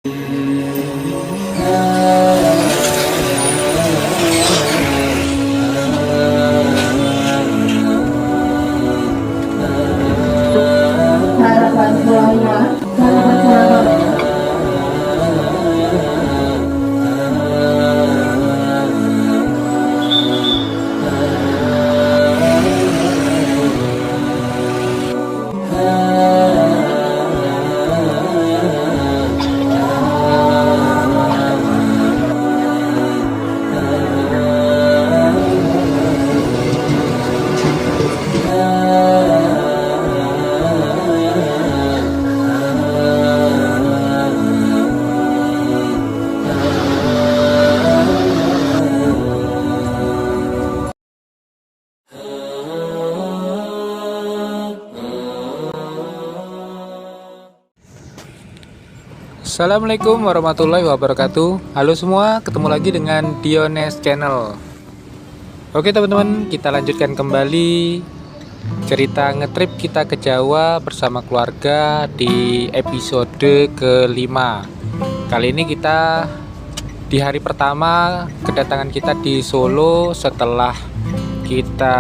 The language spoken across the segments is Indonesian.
Harapan semuanya, harapan semuanya. Assalamualaikum warahmatullahi wabarakatuh. Halo semua, ketemu lagi dengan Diones Channel. Oke teman-teman, kita lanjutkan kembali cerita ngetrip kita ke Jawa bersama keluarga di episode kelima. Kali ini kita di hari pertama kedatangan kita di Solo. Setelah kita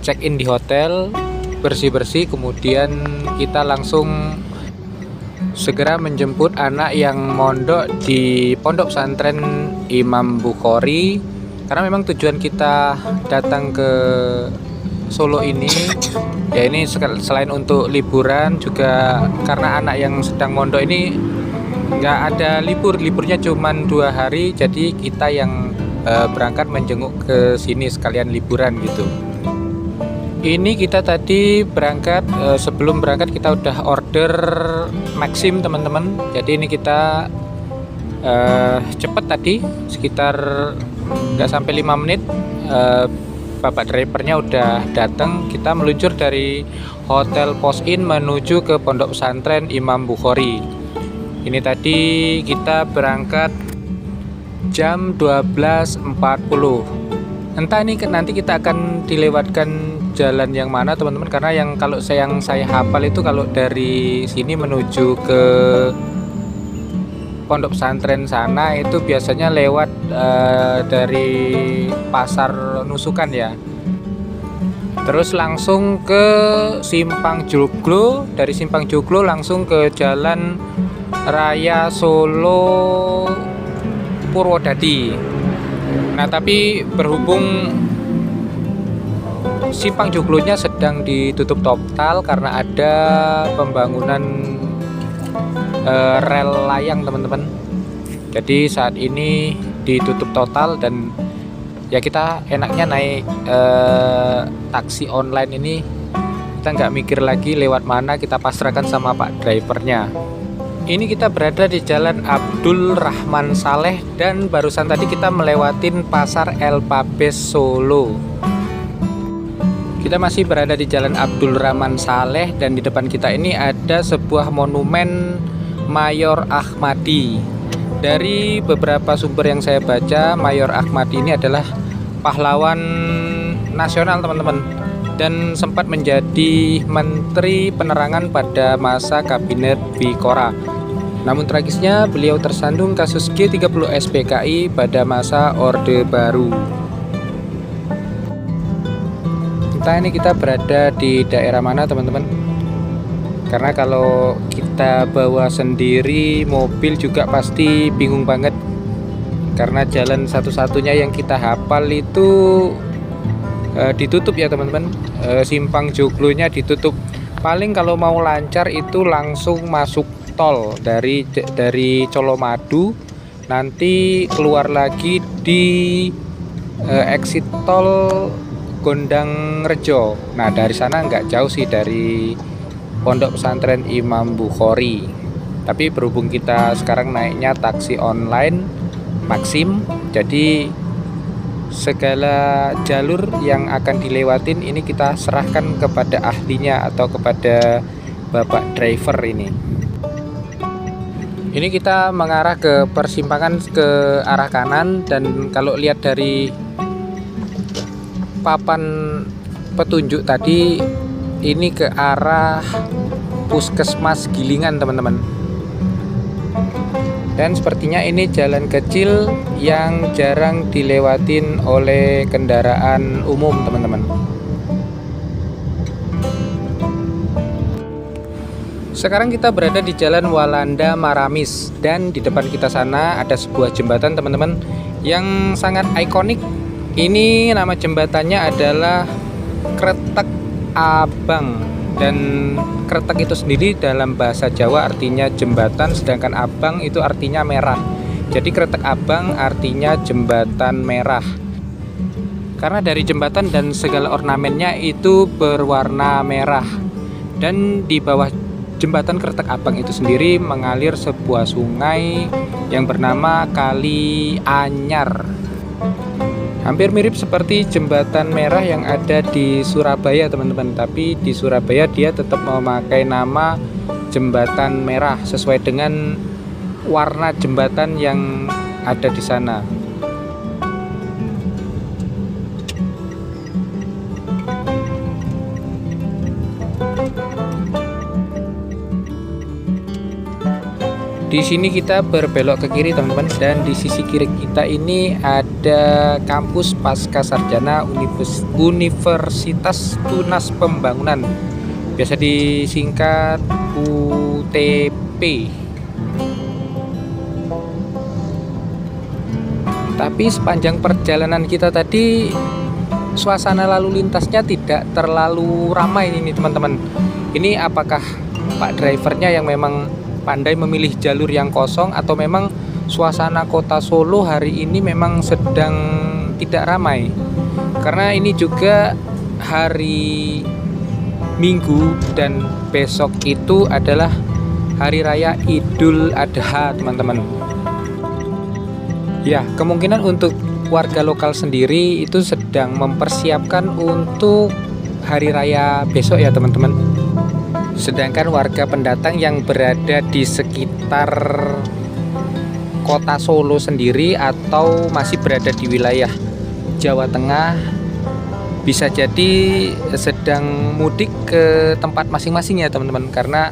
check in di hotel, bersih-bersih, kemudian kita langsung segera menjemput anak yang mondok di Pondok Pesantren Imam Bukhari. Karena memang tujuan kita datang ke Solo ini ya ini selain untuk liburan, juga karena anak yang sedang mondok ini nggak ada liburnya cuma 2 hari, jadi kita yang berangkat menjenguk ke sini sekalian liburan gitu. Ini kita tadi berangkat, sebelum berangkat kita udah order Maxim teman-teman. Jadi ini kita cepet tadi, sekitar nggak sampai 5 menit bapak drivernya udah datang. Kita meluncur dari Hotel Posin menuju ke Pondok Pesantren Imam Bukhari. Ini tadi kita berangkat jam 12.40. Entah ini nanti kita akan dilewatkan jalan yang mana teman-teman, karena yang kalau saya hafal itu kalau dari sini menuju ke Pondok Pesantren sana itu biasanya lewat dari Pasar Nusukan ya, terus langsung ke Simpang Joglo, dari Simpang Joglo langsung ke Jalan Raya Solo Purwodadi. Nah tapi berhubung Simpang Joglonya sedang ditutup total karena ada pembangunan rel layang teman-teman. Jadi saat ini ditutup total dan ya kita enaknya naik taksi online ini, kita nggak mikir lagi lewat mana, kita pasrahkan sama pak drivernya. Ini kita berada di Jalan Abdul Rahman Saleh dan barusan tadi kita melewatin Pasar El Papes Solo. Kita masih berada di Jalan Abdul Rahman Saleh dan di depan kita ini ada sebuah monumen Mayor Ahmadi. Dari beberapa sumber yang saya baca, Mayor Ahmadi ini adalah pahlawan nasional teman-teman, dan sempat menjadi Menteri Penerangan pada masa Kabinet Bikora. Namun tragisnya beliau tersandung kasus G30 SPKI pada masa Orde Baru. Entah ini kita berada di daerah mana teman-teman, karena kalau kita bawa sendiri mobil juga pasti bingung banget, karena jalan satu-satunya yang kita hafal itu ditutup ya teman-teman. Simpang Joglonya ditutup. Paling kalau mau lancar itu langsung masuk tol dari Colomadu, nanti keluar lagi di exit tol Gondang Rejo. Nah dari sana nggak jauh sih dari Pondok Pesantren Imam Bukhari. Tapi berhubung kita sekarang naiknya taksi online Maxim, jadi segala jalur yang akan dilewatin ini kita serahkan kepada ahlinya atau kepada bapak driver ini. Ini kita mengarah ke persimpangan ke arah kanan, dan kalau lihat dari papan petunjuk tadi ini ke arah Puskesmas Gilingan teman-teman. Dan sepertinya ini jalan kecil yang jarang dilewatin oleh kendaraan umum, teman-teman. Sekarang kita berada di Jalan Walanda Maramis, dan di depan kita sana ada sebuah jembatan, teman-teman, yang sangat ikonik. Ini nama jembatannya adalah Kretek Abang, dan kretek itu sendiri dalam bahasa Jawa artinya jembatan, sedangkan abang itu artinya merah. Jadi Kretek Abang artinya jembatan merah, karena dari jembatan dan segala ornamennya itu berwarna merah. Dan di bawah jembatan Kretek Abang itu sendiri mengalir sebuah sungai yang bernama Kali Anyar. Hampir mirip seperti jembatan merah yang ada di Surabaya, teman-teman. Tapi di Surabaya dia tetap memakai nama jembatan merah sesuai dengan warna jembatan yang ada di sana. Di sini kita berbelok ke kiri, teman-teman, dan di sisi kiri kita ini ada kampus Pasca Sarjana Universitas Tunas Pembangunan, biasa disingkat UTP. Tapi sepanjang perjalanan kita tadi, suasana lalu lintasnya tidak terlalu ramai ini, teman-teman. Ini apakah Pak drivernya yang memang pandai memilih jalur yang kosong, atau memang suasana kota Solo hari ini memang sedang tidak ramai? Karena ini juga hari Minggu dan besok itu adalah hari raya Idul Adha, teman-teman. Ya, kemungkinan untuk warga lokal sendiri itu sedang mempersiapkan untuk hari raya besok ya, teman-teman. Sedangkan warga pendatang yang berada di sekitar kota Solo sendiri atau masih berada di wilayah Jawa Tengah bisa jadi sedang mudik ke tempat masing-masing ya, teman-teman, karena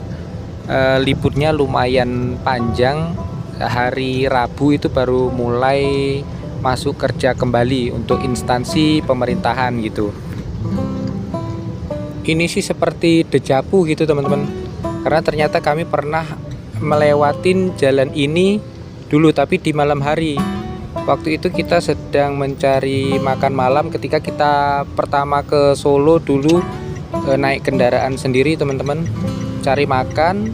liburnya lumayan panjang. Hari Rabu itu baru mulai masuk kerja kembali untuk instansi pemerintahan gitu. Ini sih seperti dejavu gitu, teman-teman, karena ternyata kami pernah melewatin jalan ini dulu, tapi di malam hari. Waktu itu kita sedang mencari makan malam ketika kita pertama ke Solo dulu, naik kendaraan sendiri, teman-teman, cari makan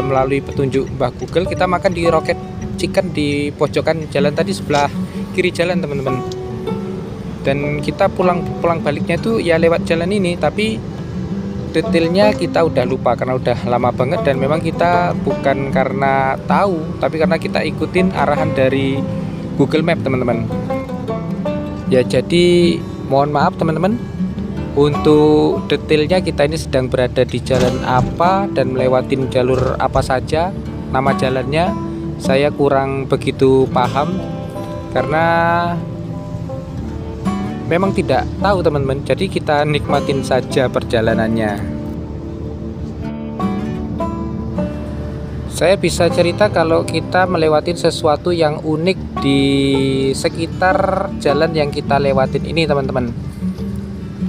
melalui petunjuk Mbah Google. Kita makan di Rocket Chicken di pojokan jalan tadi, sebelah kiri jalan, teman-teman. Dan kita pulang baliknya itu ya lewat jalan ini, tapi detailnya kita udah lupa karena udah lama banget, dan memang kita bukan karena tahu, tapi karena kita ikutin arahan dari Google Map, teman-teman. Ya, jadi mohon maaf, teman-teman, untuk detailnya kita ini sedang berada di jalan apa dan melewatin jalur apa saja, nama jalannya saya kurang begitu paham karena memang tidak tahu, teman-teman. Jadi kita nikmatin saja perjalanannya. Saya bisa cerita kalau kita melewatin sesuatu yang unik di sekitar jalan yang kita lewatin ini, teman-teman.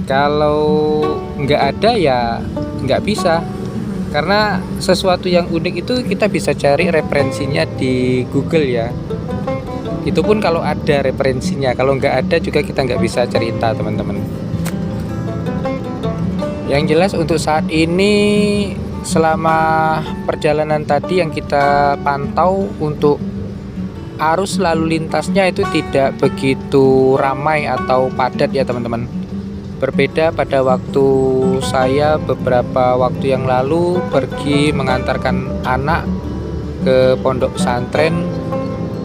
Kalau nggak ada ya nggak bisa, karena sesuatu yang unik itu kita bisa cari referensinya di Google ya. Itu pun kalau ada referensinya, kalau nggak ada juga kita nggak bisa cerita, teman-teman. Yang jelas untuk saat ini, selama perjalanan tadi yang kita pantau, untuk arus lalu lintasnya itu tidak begitu ramai atau padat ya, teman-teman. Berbeda pada waktu saya beberapa waktu yang lalu pergi mengantarkan anak ke pondok pesantren,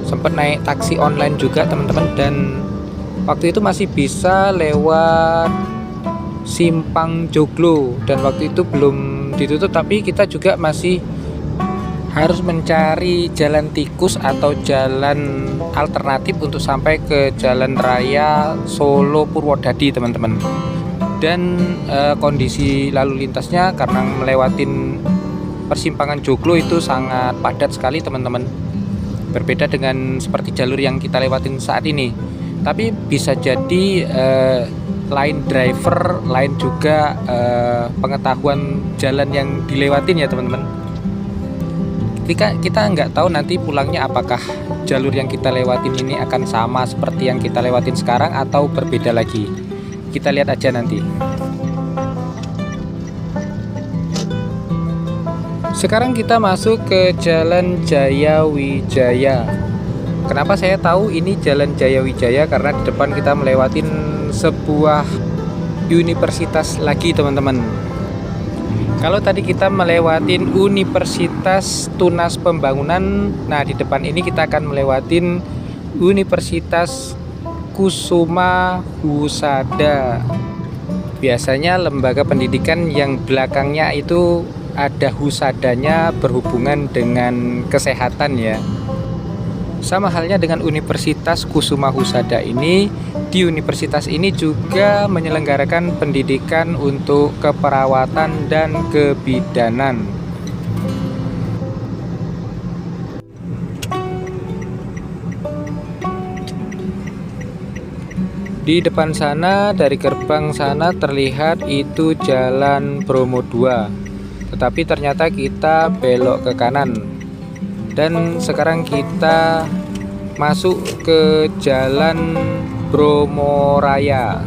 sempat naik taksi online juga, teman-teman, dan waktu itu masih bisa lewat Simpang Joglo, dan waktu itu belum ditutup, tapi kita juga masih harus mencari jalan tikus atau jalan alternatif untuk sampai ke jalan raya Solo Purwodadi, teman-teman. Dan kondisi lalu lintasnya karena melewatin persimpangan Joglo itu sangat padat sekali teman-teman. Berbeda dengan seperti jalur yang kita lewatin saat ini. Tapi bisa jadi lain driver, lain juga pengetahuan jalan yang dilewatin ya teman-teman. Kita nggak tahu nanti pulangnya apakah jalur yang kita lewatin ini akan sama seperti yang kita lewatin sekarang atau berbeda lagi. Kita lihat aja nanti. Sekarang kita masuk ke Jalan Jaya Wijaya. Kenapa saya tahu ini Jalan Jaya Wijaya? Karena di depan kita melewatin sebuah universitas lagi teman-teman. Kalau tadi kita melewatin Universitas Tunas Pembangunan, nah di depan ini kita akan melewatin Universitas Kusuma Husada. Biasanya lembaga pendidikan yang belakangnya itu ada husadanya berhubungan dengan kesehatan ya. Sama halnya dengan Universitas Kusuma Husada ini, di universitas ini juga menyelenggarakan pendidikan untuk keperawatan dan kebidanan. Di depan sana, dari gerbang sana terlihat itu Jalan Bromo 2. Tetapi ternyata kita belok ke kanan. Dan sekarang kita masuk ke Jalan Bromo Raya.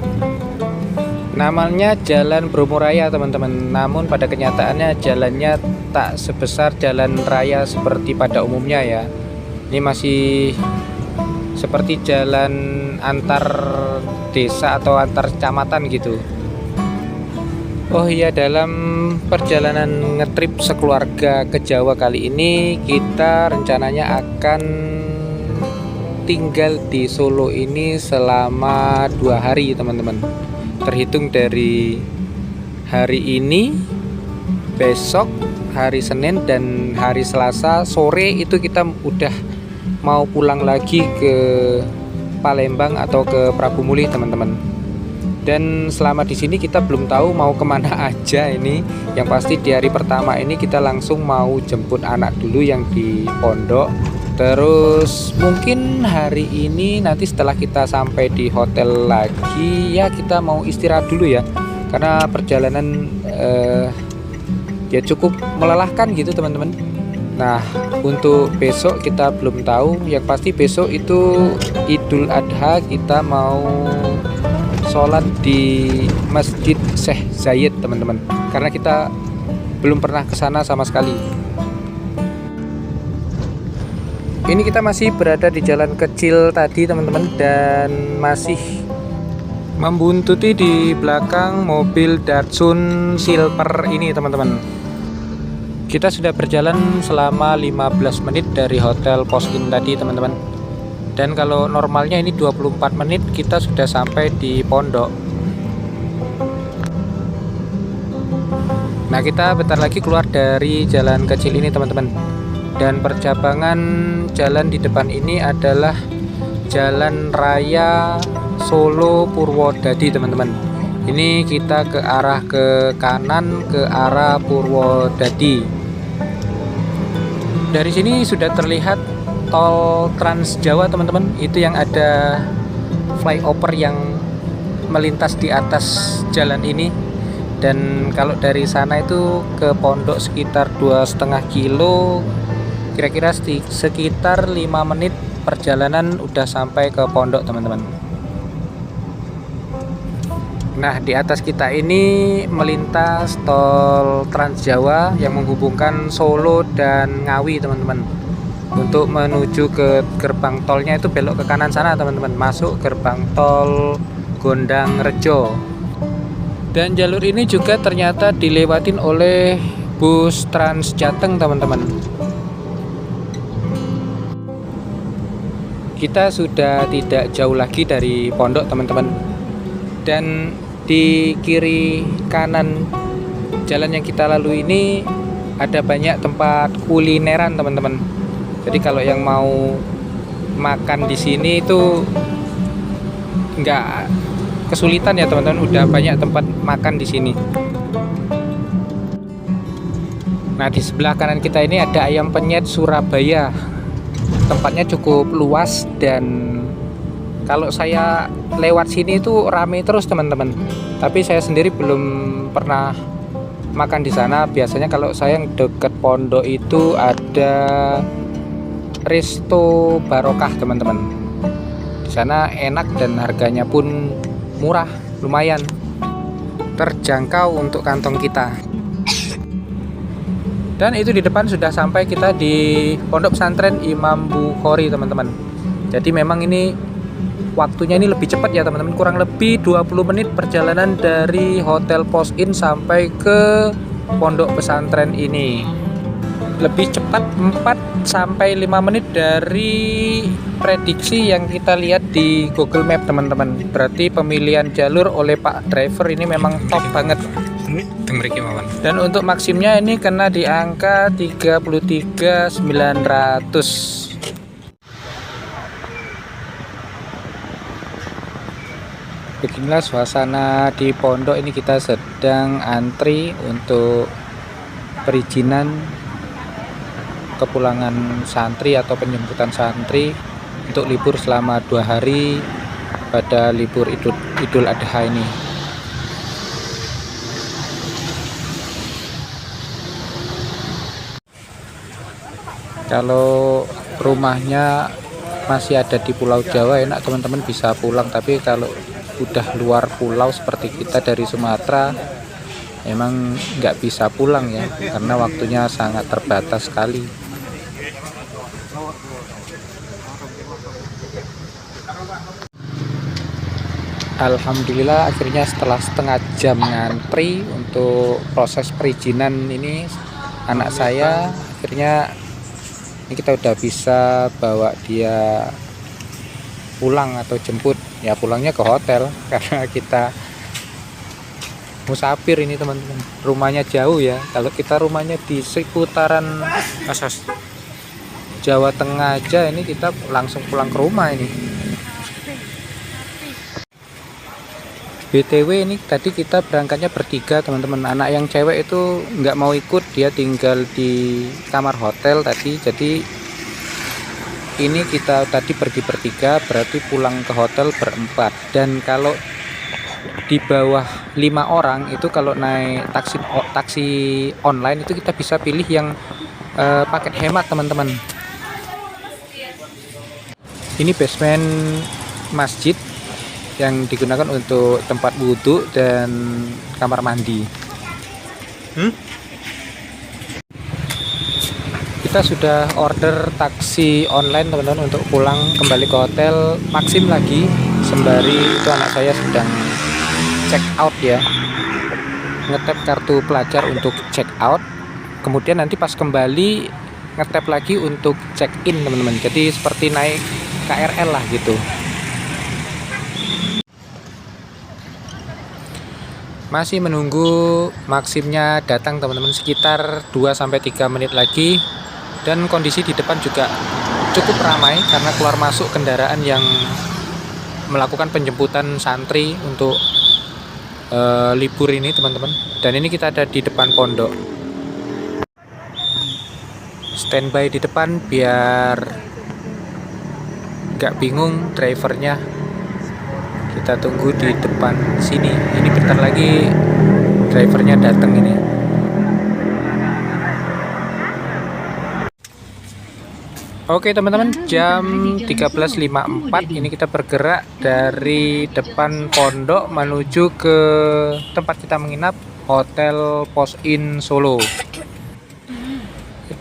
Namanya Jalan Bromo Raya teman-teman. Namun pada kenyataannya jalannya tak sebesar jalan raya seperti pada umumnya ya. Ini masih seperti jalan antar desa atau antar kecamatan gitu. Oh iya, dalam perjalanan ngetrip sekeluarga ke Jawa kali ini kita rencananya akan tinggal di Solo ini selama 2 hari teman-teman. Terhitung dari hari ini, besok, hari Senin dan hari Selasa sore itu kita udah mau pulang lagi ke Palembang atau ke Prabu Mulih teman-teman. Dan selama di sini kita belum tahu mau kemana aja ini. Yang pasti di hari pertama ini kita langsung mau jemput anak dulu yang di pondok. Terus mungkin hari ini nanti setelah kita sampai di hotel lagi ya kita mau istirahat dulu ya. Karena perjalanan ya cukup melelahkan gitu teman-teman. Nah untuk besok kita belum tahu. Yang pasti besok itu Idul Adha, kita mau sholat di Masjid Syekh Zayed teman-teman, karena kita belum pernah ke sana sama sekali. Ini kita masih berada di jalan kecil tadi teman-teman, dan masih membuntuti di belakang mobil Datsun Silver ini teman-teman. Kita sudah berjalan selama 15 menit dari Hotel Pos Inn tadi teman-teman. Dan kalau normalnya ini 24 menit kita sudah sampai di pondok. Nah kita bentar lagi keluar dari jalan kecil ini teman-teman. Dan percabangan jalan di depan ini adalah Jalan Raya Solo Purwodadi teman-teman. Ini kita ke arah ke kanan, ke arah Purwodadi. Dari sini sudah terlihat tol Trans Jawa teman-teman, itu yang ada flyover yang melintas di atas jalan ini. Dan kalau dari sana itu ke pondok sekitar 2,5 kilo, kira-kira sekitar 5 menit perjalanan udah sampai ke pondok teman-teman. Nah di atas kita ini melintas tol Trans Jawa yang menghubungkan Solo dan Ngawi teman-teman. Untuk menuju ke gerbang tolnya itu belok ke kanan sana teman-teman, masuk gerbang tol Gondang Rejo. Dan jalur ini juga ternyata dilewatin oleh bus Trans Jateng teman-teman. Kita sudah tidak jauh lagi dari pondok teman-teman. Dan di kiri kanan jalan yang kita lalui ini ada banyak tempat kulineran teman-teman. Jadi kalau yang mau makan di sini itu nggak kesulitan ya teman-teman, udah banyak tempat makan di sini. Nah, di sebelah kanan kita ini ada Ayam Penyet Surabaya. Tempatnya cukup luas dan kalau saya lewat sini itu rame terus teman-teman. Tapi saya sendiri belum pernah makan di sana. Biasanya kalau saya deket pondok itu ada Resto Barokah teman-teman. Di sana enak dan harganya pun murah, lumayan terjangkau untuk kantong kita. Dan itu di depan sudah sampai kita di Pondok Pesantren Imam Bukhari teman-teman. Jadi memang ini waktunya ini lebih cepat ya teman-teman, kurang lebih 20 menit perjalanan dari Hotel Pos Inn sampai ke Pondok Pesantren ini. Lebih cepat 4 sampai 5 menit dari prediksi yang kita lihat di Google Map teman-teman. Berarti pemilihan jalur oleh Pak driver ini memang top banget. Dan untuk maksimnya ini kena di angka 33.900. Beginilah suasana di pondok ini, kita sedang antri untuk perizinan kepulangan santri atau penjemputan santri untuk libur selama 2 hari pada libur Idul Adha ini. Kalau rumahnya masih ada di Pulau Jawa enak teman-teman bisa pulang, tapi kalau udah luar pulau seperti kita dari Sumatera emang nggak bisa pulang ya, karena waktunya sangat terbatas sekali. Alhamdulillah akhirnya setelah setengah jam ngantri untuk proses perizinan ini, anak saya akhirnya ini kita udah bisa bawa dia pulang atau jemput. Ya pulangnya ke hotel karena kita musafir ini teman-teman, rumahnya jauh ya. Kalau kita rumahnya di seputaran Jawa Tengah aja, ini kita langsung pulang ke rumah ini. BTW ini tadi kita berangkatnya bertiga teman-teman. Anak yang cewek itu nggak mau ikut, dia tinggal di kamar hotel tadi. Jadi ini kita tadi pergi bertiga, berarti pulang ke hotel berempat. Dan kalau di bawah 5 orang itu kalau naik taksi online itu kita bisa pilih yang paket hemat teman-teman. Ini basement masjid yang digunakan untuk tempat wudhu dan kamar mandi. Kita sudah order taksi online teman-teman untuk pulang kembali ke hotel. Maxim lagi sembari itu anak saya sedang check out ya, ngetap kartu pelajar untuk check out, kemudian nanti pas kembali ngetap lagi untuk check in teman-teman. Jadi seperti naik KRL lah gitu. Masih menunggu Maximnya datang teman-teman, sekitar 2-3 menit lagi. Dan kondisi di depan juga cukup ramai karena keluar masuk kendaraan yang melakukan penjemputan santri untuk libur ini teman-teman. Dan ini kita ada di depan pondok, standby di depan biar nggak bingung drivernya. Kita tunggu di depan sini. Ini bentar lagi drivernya datang ini. Oke teman-teman, jam 13.54 ini kita bergerak dari depan pondok menuju ke tempat kita menginap, Hotel Pos Inn Solo.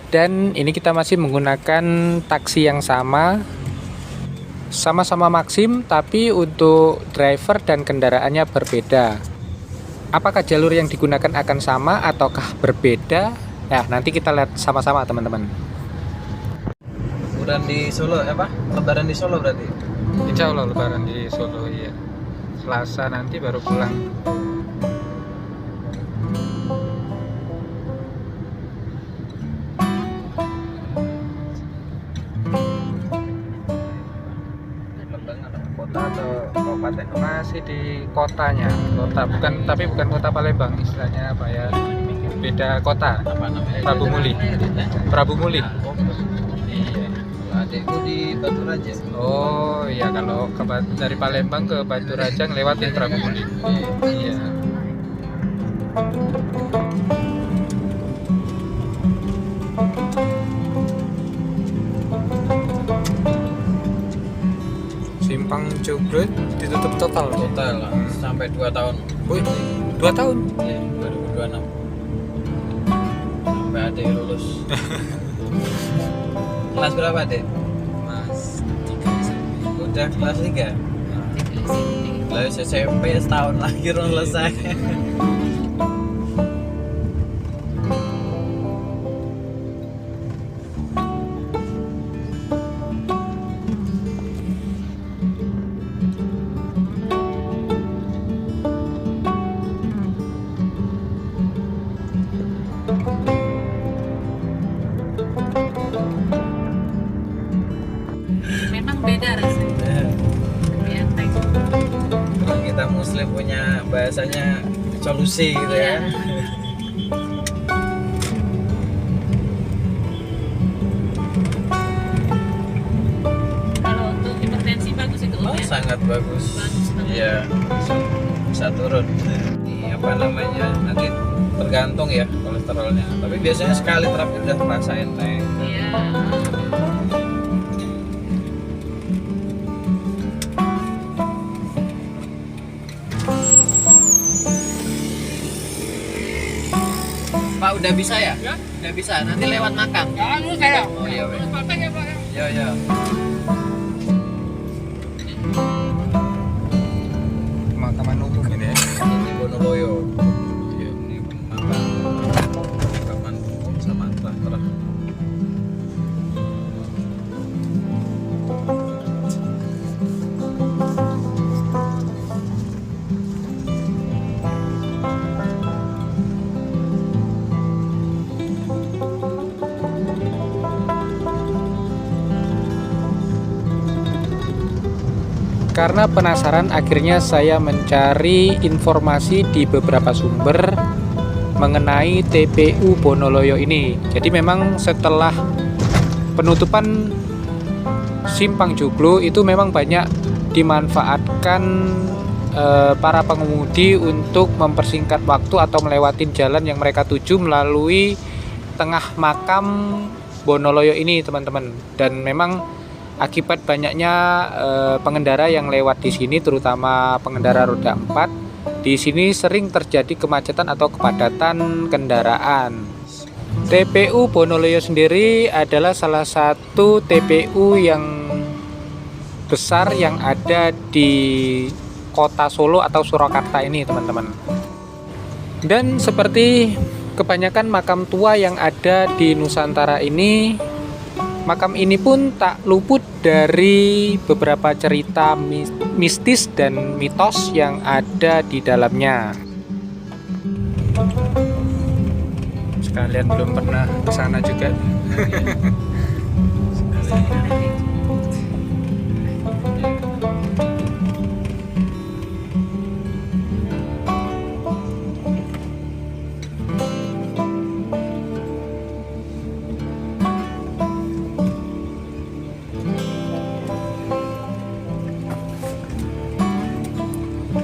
Dan ini kita masih menggunakan taksi yang sama-sama Maxim, tapi untuk driver dan kendaraannya berbeda. Apakah jalur yang digunakan akan sama ataukah berbeda? Nah, nanti kita lihat sama-sama teman-teman. Lebaran di Solo apa? Lebaran di Solo berarti? Insya Allah lebaran di Solo ya. Selasa nanti baru pulang. Kota atau kabupaten? Masih di kotanya, kota bukan, tapi bukan kota Palembang, istilahnya apa ya? beda kota. Apa namanya? Prabu Muli. Prabu Muli. Iya. Kalau adikku di Batu Raja. Oh iya, kalau dari Palembang ke Batu Raja ngelewatin Prabu Muli. Iya. Simpang Jomblo ditutup total. Total lah, sampai 2 tahun. Wih, 2 tahun. Iya, 2026. Sampai adik lulus. Kelas berapa, Dek? Mas 3 SMP. Udah kelas 3. Lalu SMP setahun lagi belum selesai. Memang beda rasanya. Lebih enteng. Kalau kita muslim punya bahasanya solusi gitu ya. Kalau untuk hipertensi bagus itu Oh, ya. sangat bagus. Bagus banget. Iya, bisa turun. Ini apa namanya? Nanti tergantung ya kolesterolnya. Tapi biasanya sekali terapi udah terasa enteng. Iya. Pak udah bisa ya? Udah bisa. Nanti lewat makam. Oh iya, weh. Iya, iya. Pemakaman umum ini ya. Ini Bonoloyo. Iya, ini makam. Makaman sama terah. Karena penasaran, akhirnya saya mencari informasi di beberapa sumber mengenai TPU Bonoloyo ini. Jadi memang setelah penutupan Simpang Joglo itu memang banyak dimanfaatkan para pengemudi untuk mempersingkat waktu atau melewati jalan yang mereka tuju melalui tengah makam Bonoloyo ini, teman-teman. Dan memang akibat banyaknya pengendara yang lewat di sini, terutama pengendara roda 4, di sini sering terjadi kemacetan atau kepadatan kendaraan. TPU Bonoloyo sendiri adalah salah satu TPU yang besar yang ada di kota Solo atau Surakarta ini, teman-teman. Dan seperti kebanyakan makam tua yang ada di Nusantara ini, makam ini pun tak luput dari beberapa cerita mistis dan mitos yang ada di dalamnya. Sekalian belum pernah ke sana juga.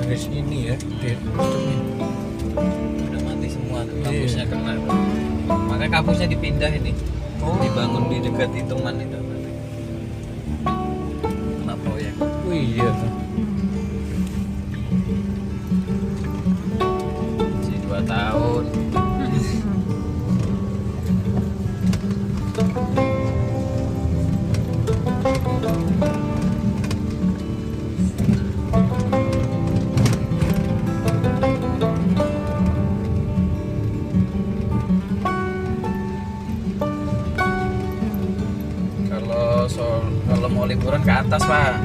Dari sini ya, Udah mati semua tuh, kampusnya kena. Makanya kampusnya dipindah ini. Dibangun di dekat Hitungan itu. Kena proyek. Oh iya. Masih 2 tahun. Kalau mau liburan ke atas, Pak,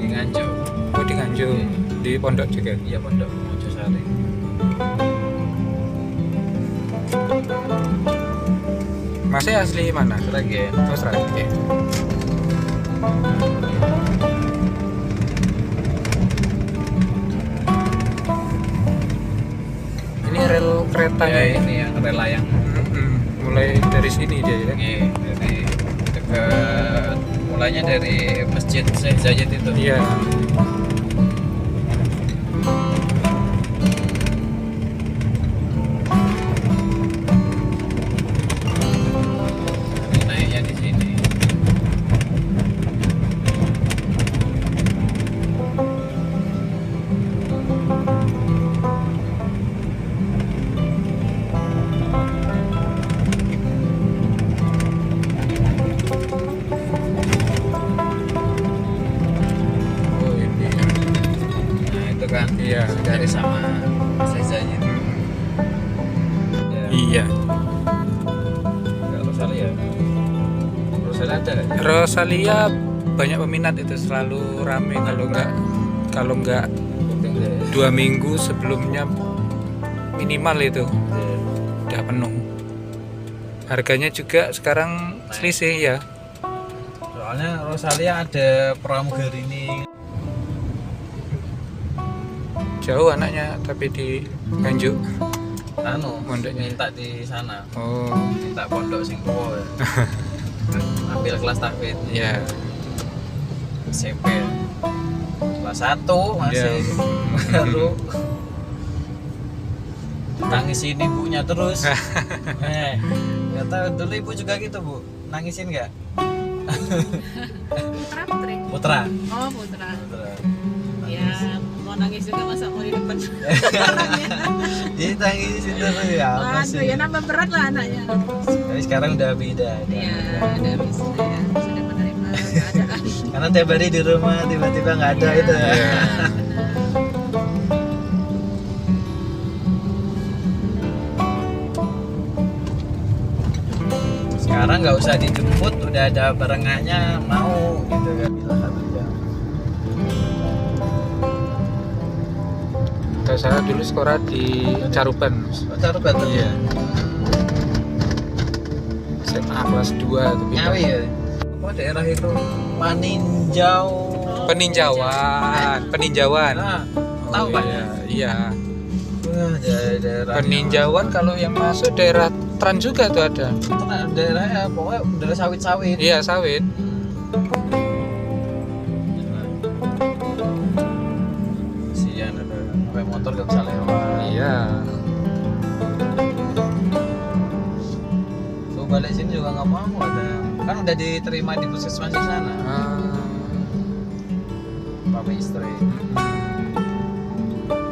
di Nganjuk. Oh, di Nganjuk, di pondok juga. Iya, Pondok Mojosari. Masnya asli mana? Sragen. Oh, Sragen. Ini rel kereta Ya ini yang rel layang. mulai dari sini dia ya. Iya, dari dekat mulainya dari Masjid Syekh Zayed itu. Iya. Naiknya di sini. Oh ini. Nah itu kan Iya. dari sama Syekh Zayed. Ya, Iya. nggak Rosalia. Rosalia ada nggak? Rosalia banyak peminat itu, selalu rame kalau nggak Booking deh. 2 minggu sebelumnya minimal itu Iya. udah penuh. Harganya juga sekarang selisih ya. Soalnya Rosalia ada pramugari. Jauh anaknya tapi di Nganjuk. Anu, Mondoknya. minta di sana, Oh minta pondok sing tuwa. Ambil kelas tahfidz ya. SMP kelas 1 masih Ya. baru nangisin ibunya terus. Kata dulu ibu juga gitu bu, nangisin nggak? Putra putri. Putra. Oh putra. Putra. Ya mau nangis juga masa mau di depan. Jadi tangisin terus ya apa Aduh sih? ya nambah berat lah anaknya. Tapi sekarang udah beda. Iya udah bisa ya sudah menerima keadaan. Karena tiap hari di rumah tiba-tiba nggak ada itu. Iya. Sekarang nggak usah dijemput, udah ada barengannya mau gitu kan. Bila satu jam. Kayak saya dulu sekolah di Caruban. Oh, taruh batu. Iya. SMA kelas 2 tapi Ngawi ya. Apa daerah itu? Paninjau. Peninjauan. Nah, tahu Oh, Pak? iya. Iya. Wah, daerah Peninjauan kalau yang masuk daerah Trans juga tuh ada. daerahnya pokoknya daerah sawit-sawit. Iya, sawit. Sian ada sampai motor gak bisa lewat. Iya. So balik sini juga nggak mau ada. Kan udah diterima di puskesmas di sana. Ah. Bapak istri.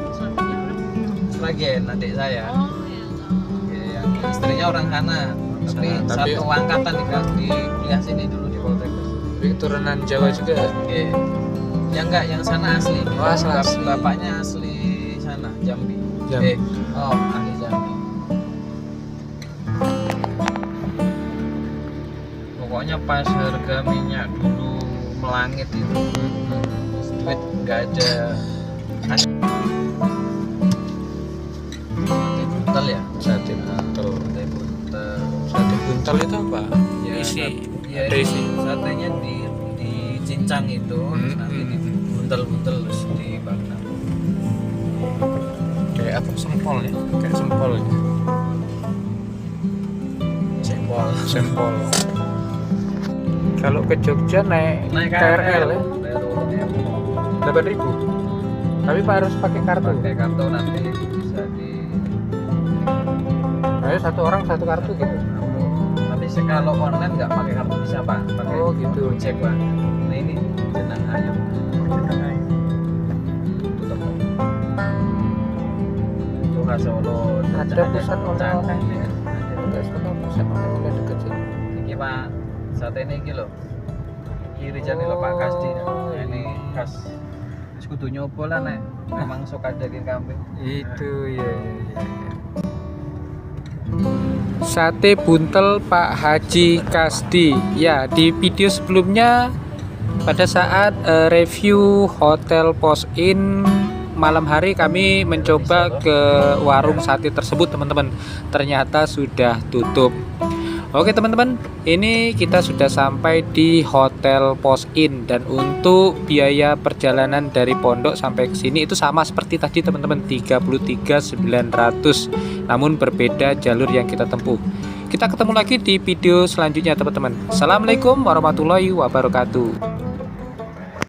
Suaminya orang. Sragen adik saya. Oh ya. Ya, yang istrinya orang sana. Tapi Sana, tapi- satu angkatan di kuliah sini dulu di Poltekkes. Tapi keturunan Jawa juga. Oke. Yang enggak, yang sana asli. Oh, asli. Bapaknya asli sana, Jambi. Jambi. Ahli Jambi. Pokoknya pas harga minyak dulu melangit itu, duit nggak ada. Sate buntel ya? Sate buntel. Sate buntel. Sate buntel itu apa? Ya, Isi. ya, Ada isi. satenya dicincang itu, terus nanti dibuntel-buntel terus dibakar. Kayak apa? Sempol ya? Kayak sempol ya? Jempol. Sempol. Kalau ke Jogja naik KRL ya? Bayar 8.000. 8.000. Tapi Pak harus pakai kartu. Pakai kartu nanti bisa di. Ayo satu orang satu kartu gitu. Tapi kalau online nggak pakai kartu bisa pak. Pakai Oh, gitu. cek pak. Nah ini jenang ayam. Jenang ayam. Tutup. Itu khas Solo. Ada pusat Cangkang oleh-oleh. ya. Enggak sama pusat oleh-oleh deket sini. Iki pak sate ini iki lho. Kiri jane lho Pak Kasdi. Oh, Nah, ini khas. Wis kudu nyoba lah nek memang suka daging kambing. Itu ya. Sate buntel Pak Haji Kasdi. Ya, di video sebelumnya pada saat review Hotel Post In malam hari kami mencoba ke warung sate tersebut teman-teman. Ternyata sudah tutup. Oke teman-teman, ini kita sudah sampai di Hotel Pos Inn, dan untuk biaya perjalanan dari pondok sampai ke sini itu sama seperti tadi teman-teman, 33.900, namun berbeda jalur yang kita tempuh. Kita ketemu lagi di video selanjutnya teman-teman. Assalamualaikum warahmatullahi wabarakatuh.